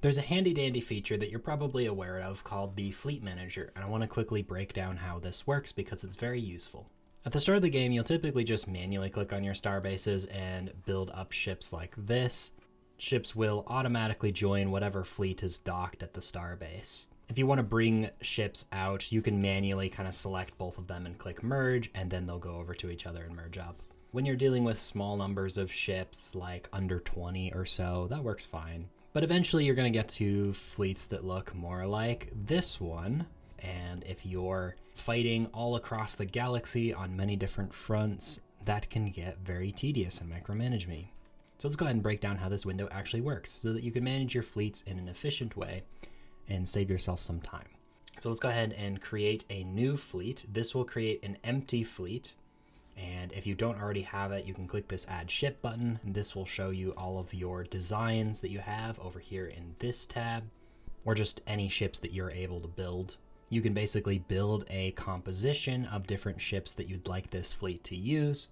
There's a handy dandy feature that you're probably aware of called the Fleet Manager, and I want to quickly break down how this works because it's very useful. At the start of the game, you'll typically just manually click on your star bases and build up ships like this. Ships will automatically join whatever fleet is docked at the star base. If you want to bring ships out, you can manually kind of select both of them and click merge, and then they'll go over to each other and merge up. When you're dealing with small numbers of ships, like under 20 or so, that works fine. But eventually you're going to get to fleets that look more like this one. And if you're fighting all across the galaxy on many different fronts, that can get very tedious and micromanage me. So let's go ahead and break down how this window actually works so that you can manage your fleets in an efficient way and save yourself some time. So let's go ahead and create a new fleet. This will create an empty fleet. And if you don't already have it, you can click this Add Ship button. And this will show you all of your designs that you have over here in this tab, or just any ships that you're able to build. You can basically build a composition of different ships that you'd like this fleet to use.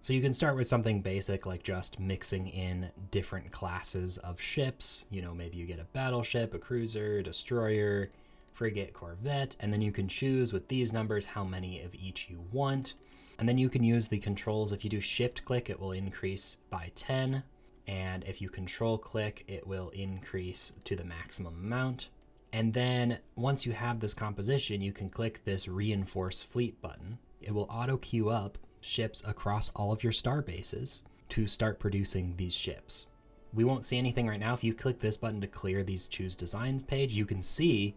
So you can start with something basic like just mixing in different classes of ships. You know, maybe you get a battleship, a cruiser, destroyer, frigate, corvette, and then you can choose with these numbers how many of each you want. And then you can use the controls. If you do shift click, it will increase by 10. And if you control click, it will increase to the maximum amount. And then once you have this composition, you can click this reinforce fleet button. It will auto queue up ships across all of your star bases to start producing these ships. We won't see anything right now. If you click this button to clear these choose designs page, you can see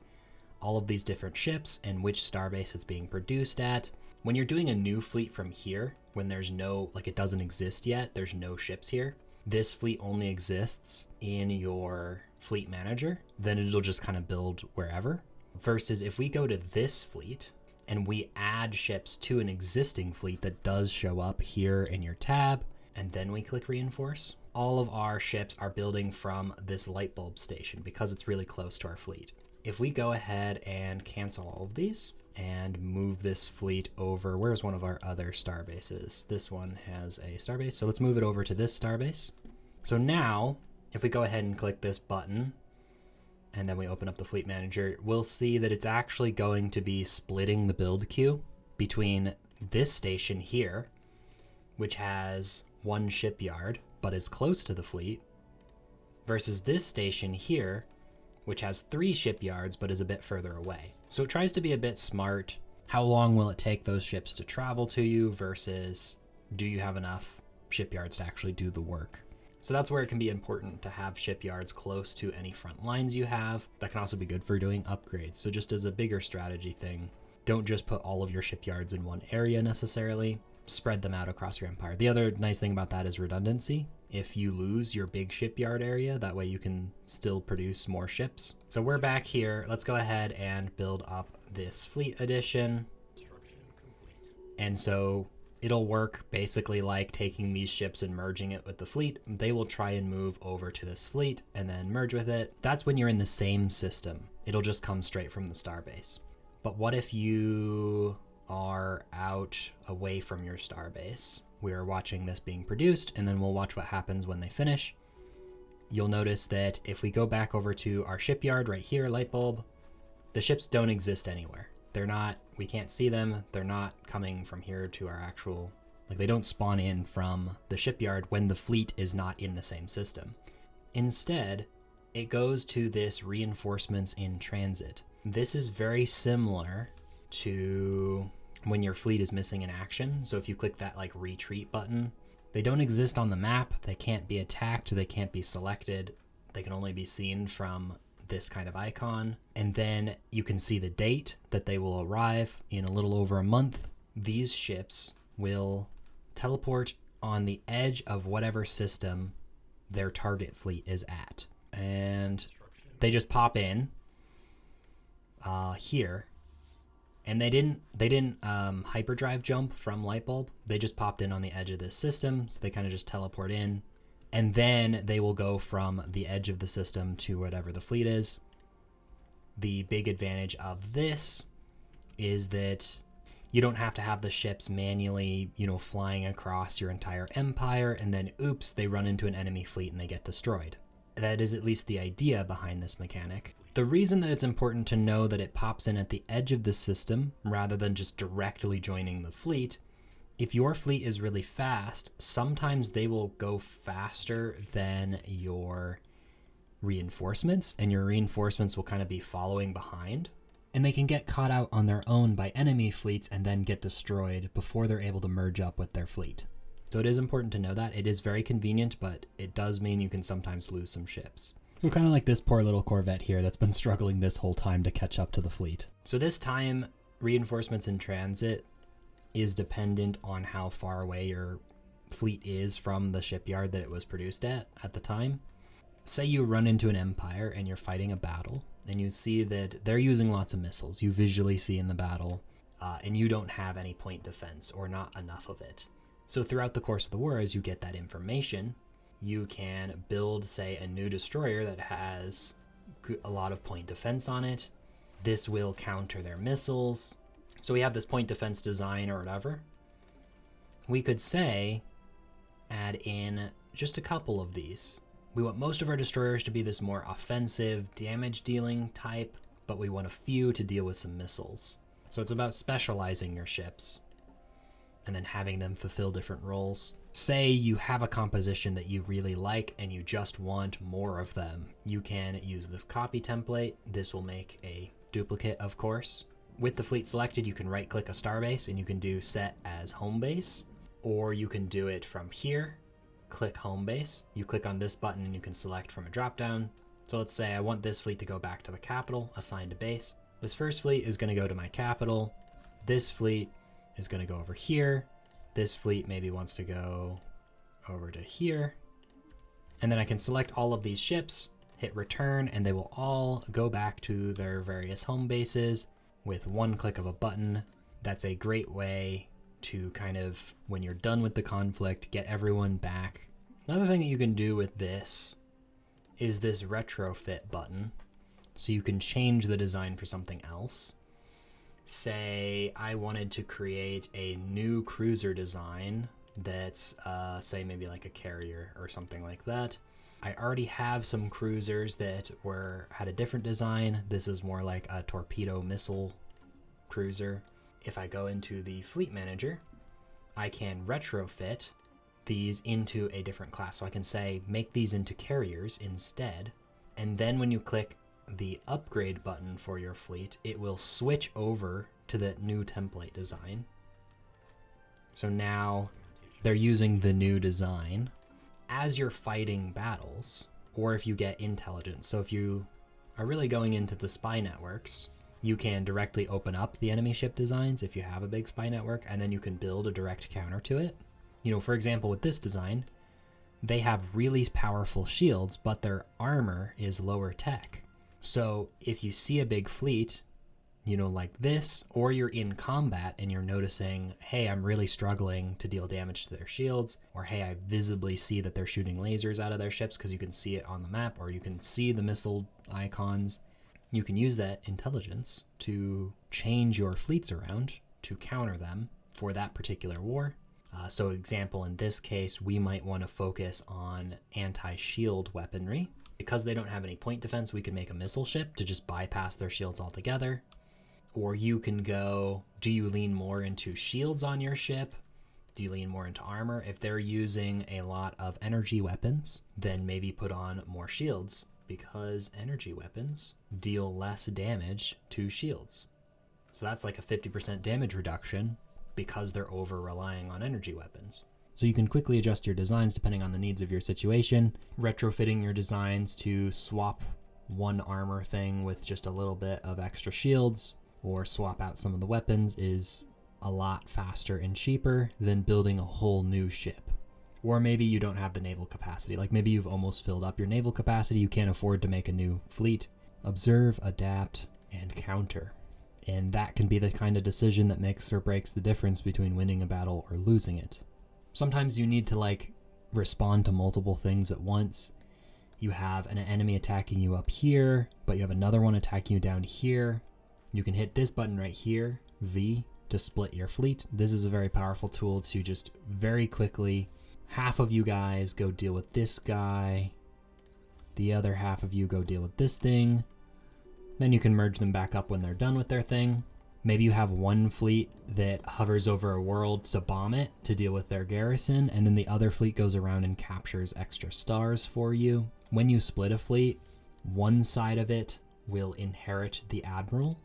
all of these different ships and which star base it's being produced at. When you're doing a new fleet from here, when there's no, like it doesn't exist yet, there's no ships here, this fleet only exists in your fleet manager, then it'll just kind of build wherever. Versus if we go to this fleet and we add ships to an existing fleet that does show up here in your tab, and then we click reinforce, all of our ships are building from this light bulb station because it's really close to our fleet. If we go ahead and cancel all of these, and move this fleet over. Where's one of our other star bases? This one has a star base, so let's move it over to this star base. So now, if we go ahead and click this button, and then we open up the fleet manager, we'll see that it's actually going to be splitting the build queue between this station here, which has one shipyard, but is close to the fleet, versus this station here, which has 3 shipyards, but is a bit further away. So it tries to be a bit smart. How long will it take those ships to travel to you versus do you have enough shipyards to actually do the work? So that's where it can be important to have shipyards close to any front lines you have. That can also be good for doing upgrades. So just as a bigger strategy thing, don't just put all of your shipyards in one area necessarily. Spread them out across your empire. The other nice thing about that is redundancy. If you lose your big shipyard area, that way you can still produce more ships. So we're back here. Let's go ahead and build up this fleet edition. And so it'll work basically like taking these ships and merging it with the fleet. They will try and move over to this fleet and then merge with it. That's when you're in the same system. It'll just come straight from the starbase. But what if you are out away from your starbase? We're watching this being produced, and then we'll watch what happens when they finish. You'll notice that if we go back over to our shipyard right here, light bulb, the ships don't exist anywhere. They're not, we can't see them. They're not coming from here to our actual, like they don't spawn in from the shipyard when the fleet is not in the same system. Instead, it goes to this reinforcements in transit. This is very similar to when your fleet is missing in action. So if you click that like retreat button, they don't exist on the map. They can't be attacked. They can't be selected. They can only be seen from this kind of icon. And then you can see the date that they will arrive in a little over a month. These ships will teleport on the edge of whatever system their target fleet is at. And they just pop in here. And they didn't hyperdrive jump from Lightbulb. They just popped in on the edge of this system, so they kind of just teleport in. And then they will go from the edge of the system to whatever the fleet is. The big advantage of this is that you don't have to have the ships manually, flying across your entire empire, and then oops, they run into an enemy fleet and they get destroyed. That is at least the idea behind this mechanic. The reason that it's important to know that it pops in at the edge of the system rather than just directly joining the fleet, if your fleet is really fast, sometimes they will go faster than your reinforcements, and your reinforcements will kind of be following behind. And they can get caught out on their own by enemy fleets and then get destroyed before they're able to merge up with their fleet. So it is important to know that. It is very convenient, but it does mean you can sometimes lose some ships. So kind of like this poor little Corvette here that's been struggling this whole time to catch up to the fleet. So this time, reinforcements in transit is dependent on how far away your fleet is from the shipyard that it was produced at the time. Say you run into an empire and you're fighting a battle, and you see that they're using lots of missiles. You visually see in the battle, and you don't have any point defense or not enough of it. So throughout the course of the war, as you get that information, you can build, say, a new destroyer that has a lot of point defense on it. This will counter their missiles. So we have this point defense design or whatever. We could say, add in just a couple of these. We want most of our destroyers to be this more offensive, damage-dealing type, but we want a few to deal with some missiles. So it's about specializing your ships and then having them fulfill different roles. Say you have a composition that you really like and you just want more of them. You can use this copy template. This will make a duplicate, of course. With the fleet selected, you can right-click a starbase and you can do set as home base, or you can do it from here. Click home base. You click on this button and you can select from a drop-down. So let's say I want this fleet to go back to the capital, assigned to base. This first fleet is going to go to my capital. This fleet is going to go over here. This fleet maybe wants to go over to here. And then I can select all of these ships, hit return, and they will all go back to their various home bases with one click of a button. That's a great way to kind of, when you're done with the conflict, get everyone back. Another thing that you can do with this is this retrofit button. So you can change the design for something else. Say I wanted to create a new cruiser design that's, say maybe like a carrier or something like that. I already have some cruisers that had a different design. This is more like a torpedo missile cruiser. If I go into the fleet manager, I can retrofit these into a different class. So I can say, make these into carriers instead. And then when you click the upgrade button for your fleet, it will switch over to the new template design. So now they're using the new design as you're fighting battles, or if you get intelligence. So if you are really going into the spy networks, you can directly open up the enemy ship designs if you have a big spy network, and then you can build a direct counter to it. You know, for example, with this design, they have really powerful shields, but their armor is lower tech. So if you see a big fleet, you know, like this, or you're in combat and you're noticing, hey, I'm really struggling to deal damage to their shields, or hey, I visibly see that they're shooting lasers out of their ships because you can see it on the map, or you can see the missile icons. You can use that intelligence to change your fleets around to counter them for that particular war. So example, in this case, we might want to focus on anti-shield weaponry. Because they don't have any point defense, we can make a missile ship to just bypass their shields altogether. Or you can go, do you lean more into shields on your ship? Do you lean more into armor? If they're using a lot of energy weapons, then maybe put on more shields, because energy weapons deal less damage to shields. So that's like a 50% damage reduction because they're over relying on energy weapons. So you can quickly adjust your designs depending on the needs of your situation, retrofitting your designs to swap one armor thing with just a little bit of extra shields, or swap out some of the weapons is a lot faster and cheaper than building a whole new ship. Or maybe you don't have the naval capacity. Like maybe you've almost filled up your naval capacity, you can't afford to make a new fleet. Observe, adapt, and counter. And that can be the kind of decision that makes or breaks the difference between winning a battle or losing it. Sometimes you need to like respond to multiple things at once. You have an enemy attacking you up here, but you have another one attacking you down here. You can hit this button right here, V, to split your fleet. This is a very powerful tool to just very quickly, half of you guys go deal with this guy, The other half of you go deal with this thing. Then you can merge them back up when they're done with their thing. Maybe you have one fleet that hovers over a world to bomb it to deal with their garrison, and then the other fleet goes around and captures extra stars for you. When you split a fleet, one side of it will inherit the admiral,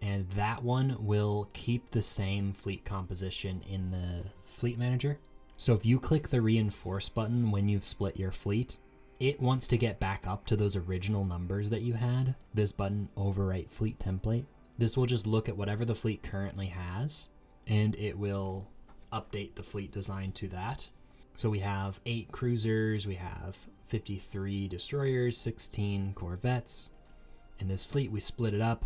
and that one will keep the same fleet composition in the fleet manager. So if you click the reinforce button when you've split your fleet, it wants to get back up to those original numbers that you had. This button, overwrite fleet template. This will just look at whatever the fleet currently has, and it will update the fleet design to that. So we have 8 cruisers, we have 53 destroyers, 16 corvettes. In this fleet, we split it up.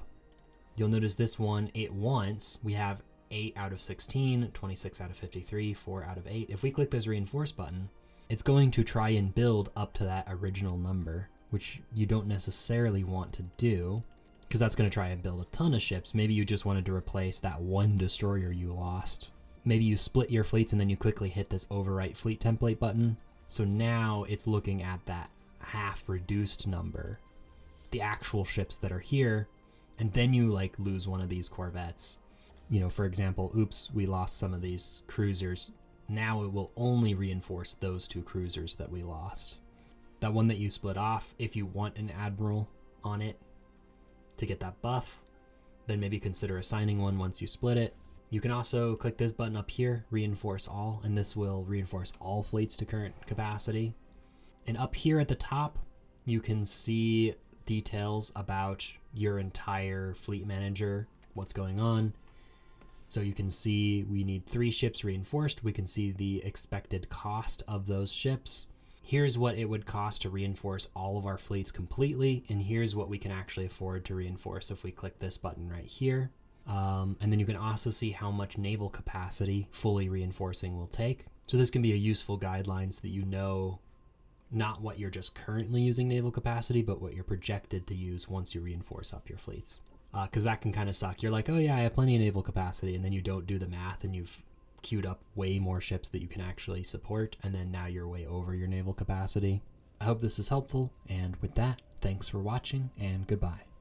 You'll notice this one, we have 8 out of 16, 26 out of 53, 4 out of 8. If we click this reinforce button, it's going to try and build up to that original number, which you don't necessarily want to do, because that's going to try and build a ton of ships. Maybe you just wanted to replace that one destroyer you lost. Maybe you split your fleets and then you quickly hit this overwrite fleet template button. So now it's looking at that half reduced number, the actual ships that are here, and then you like lose one of these corvettes. You know, for example, oops, we lost some of these cruisers. Now it will only reinforce those 2 cruisers that we lost. That one that you split off, if you want an admiral on it to get that buff, then maybe consider assigning one once you split it. You can also click this button up here, reinforce all, and this will reinforce all fleets to current capacity. And up here at the top, you can see details about your entire fleet manager, what's going on. So you can see we need 3 ships reinforced. We can see the expected cost of those ships. Here's what it would cost to reinforce all of our fleets completely, and here's what we can actually afford to reinforce if we click this button right here. And then you can also see how much naval capacity fully reinforcing will take. So this can be a useful guideline so that you know not what you're just currently using naval capacity, but what you're projected to use once you reinforce up your fleets. Because that can kind of suck. You're like, oh yeah, I have plenty of naval capacity, and then you don't do the math and you've queued up way more ships that you can actually support, and then now you're way over your naval capacity. I hope this is helpful, and with that, thanks for watching, and goodbye.